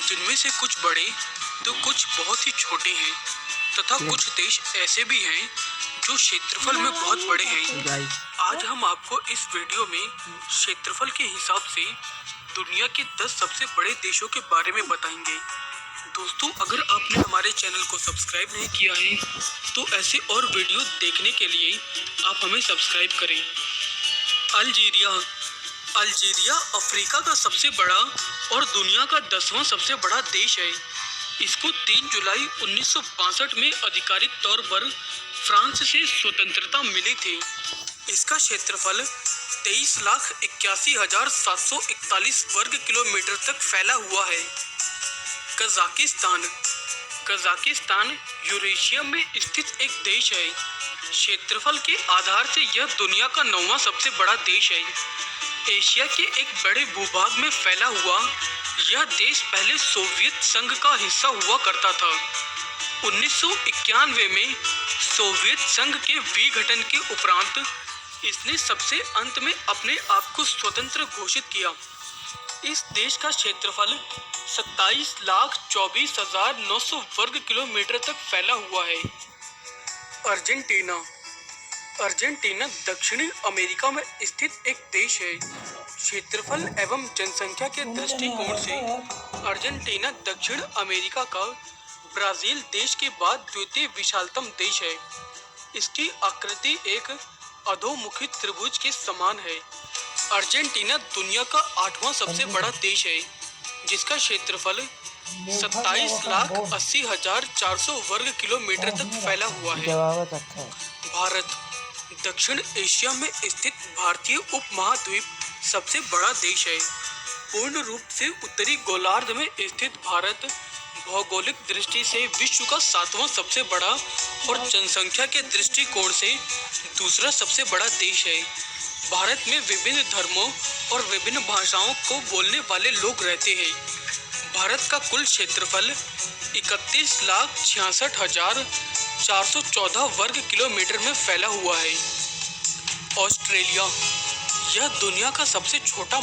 जिनमें से कुछ बड़े तो कुछ बहुत ही छोटे हैं तथा कुछ देश ऐसे भी हैं जो क्षेत्रफल में बहुत बड़े हैं। आज हम आपको इस वीडियो में क्षेत्रफल के हिसाब से दुनिया के 10 सबसे बड़े देशों के बारे में बताएंगे। दोस्तों, अगर आपने हमारे चैनल को सब्सक्राइब नहीं किया है तो ऐसे और वीडियो देखने के लिए आप हमें सब्सक्राइब करें। अल्जीरिया अफ्रीका का सबसे बड़ा और दुनिया का 10वां सबसे बड़ा देश है। इसको 3 जुलाई 1962 में आधिकारिक तौर पर फ्रांस से स्वतंत्रता मिली थी। इसका क्षेत्रफल 23,81,741 वर्ग किलोमीटर तक फैला हुआ है। कजाकिस्तान यूरेशिया में स्थित एक देश है। क्षेत्रफल के आधार से यह दुनिया का 9वां सबसे बड़ा देश है। एशिया के एक बड़े भूभाग में फैला हुआ यह देश पहले सोवियत संघ का हिस्सा हुआ करता था। 1991 में सोवियत संघ के विघटन के उपरांत इसने सबसे अंत में अपने आप को स्वतंत्र घोषित किया। इस देश का क्षेत्रफल 27,24,900 वर्ग किलोमीटर तक फैला हुआ है। अर्जेंटीना दक्षिणी अमेरिका में स्थित एक देश है। क्षेत्रफल एवं जनसंख्या के दृष्टिकोण से अर्जेंटीना दक्षिण अमेरिका का ब्राजील देश के बाद द्वितीय विशालतम देश है। इसकी आकृति एक अधोमुखी त्रिभुज के समान है। अर्जेंटीना दुनिया का 8वां सबसे बड़ा देश है, जिसका क्षेत्रफल 27,80,400 वर्ग किलोमीटर तक फैला हुआ है। भारत दक्षिण एशिया में स्थित भारतीय उपमहाद्वीप सबसे बड़ा देश है। पूर्ण रूप से उत्तरी गोलार्ध में स्थित भारत भौगोलिक दृष्टि से विश्व का 7वां सबसे बड़ा और जनसंख्या के दृष्टिकोण से दूसरा सबसे बड़ा देश है। भारत में विभिन्न धर्मों और विभिन्न भाषाओं को बोलने वाले लोग रहते हैं। भारत का कुल क्षेत्रफल 31,66,414 वर्ग किलोमीटर में फैला हुआ है। ऑस्ट्रेलिया यह दुनिया का सबसे छोटा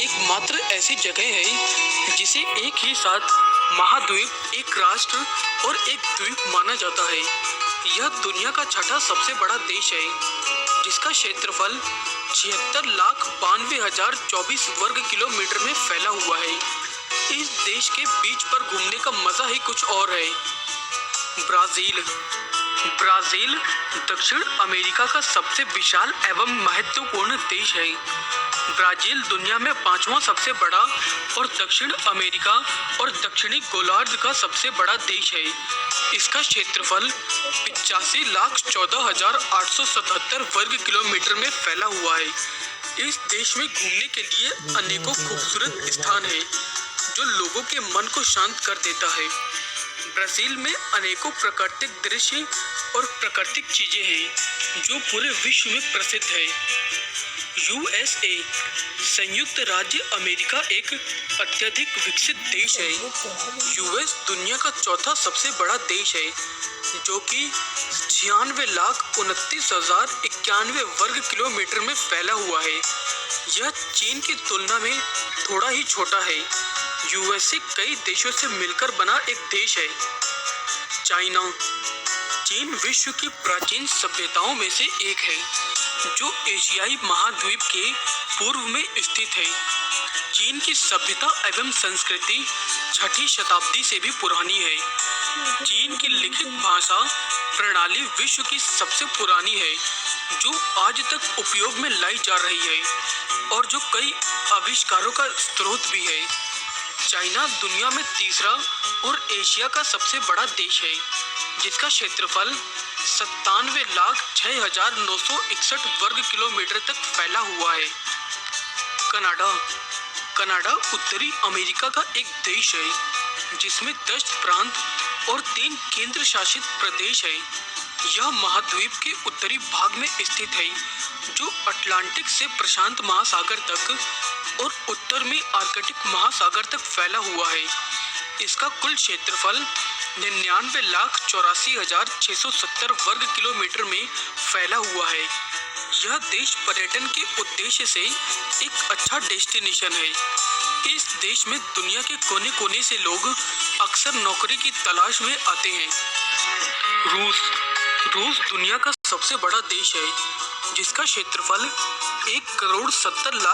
एकमात्र ऐसी जगह है जिसे एक ही साथ महाद्वीप, एक राष्ट्र और एक द्वीप माना जाता है। यह दुनिया का 6ठा सबसे बड़ा देश है, जिसका क्षेत्रफल 76,92,024 वर्ग किलोमीटर में फैला हुआ है। इस देश के बीच पर घूमने का मजा ही कुछ और है। ब्राजील दक्षिण अमेरिका का सबसे विशाल एवं महत्वपूर्ण देश है। ब्राजील दुनिया में 5वां सबसे बड़ा और दक्षिण अमेरिका और दक्षिणी गोलार्ध का सबसे बड़ा देश है। इसका क्षेत्रफल 85,14,877 वर्ग किलोमीटर में फैला हुआ है। इस देश में घूमने के लिए अनेकों खूबसूरत स्थान हैं, जो लोगों के मन को शांत कर देता है। ब्राजील में अनेकों प्राकृतिक दृश्य और प्राकृतिक चीजें हैं, जो पूरे विश्व में प्रसिद्ध है। यूएसए संयुक्त राज्य अमेरिका एक अत्यधिक विकसित देश है। यूएस दुनिया का 4था सबसे बड़ा देश है, जो कि 96,29,091 वर्ग किलोमीटर में फैला हुआ है। यह चीन की तुलना में थोड़ा ही छोटा है। यूएसए कई देशों से मिलकर बना एक देश है। चीन विश्व की प्राचीन सभ्यताओं में से एक है, जो एशियाई महाद्वीप के पूर्व में स्थित है। चीन की सभ्यता एवं संस्कृति 6ठी शताब्दी से भी पुरानी है। चीन की लिखित भाषा प्रणाली विश्व की सबसे पुरानी है, जो आज तक उपयोग में लाई जा रही है और जो कई आविष्कारों का स्रोत भी है। चाइना दुनिया में तीसरा और एशिया का सबसे बड़ा देश है, जिसका क्षेत्रफल 97,06,961 वर्ग किलोमीटर तक फैला हुआ है। कनाडा उत्तरी अमेरिका का एक देश है, जिसमें 10 प्रांत और 3 केंद्र शासित प्रदेश है। यह महाद्वीप के उत्तरी भाग में स्थित है, जो अटलांटिक से प्रशांत महासागर तक और उत्तर में आर्कटिक महासागर तक फैला हुआ है। इसका कुल क्षेत्रफल 99,84,670 वर्ग किलोमीटर में फैला हुआ है। यह देश पर्यटन के उद्देश्य से एक अच्छा डेस्टिनेशन है। इस देश में दुनिया के कोने कोने से लोग अक्सर नौकरी की तलाश में आते हैं। रूस रूस दुनिया का सबसे बड़ा देश है, जिसका क्षेत्रफल 1,70,00,000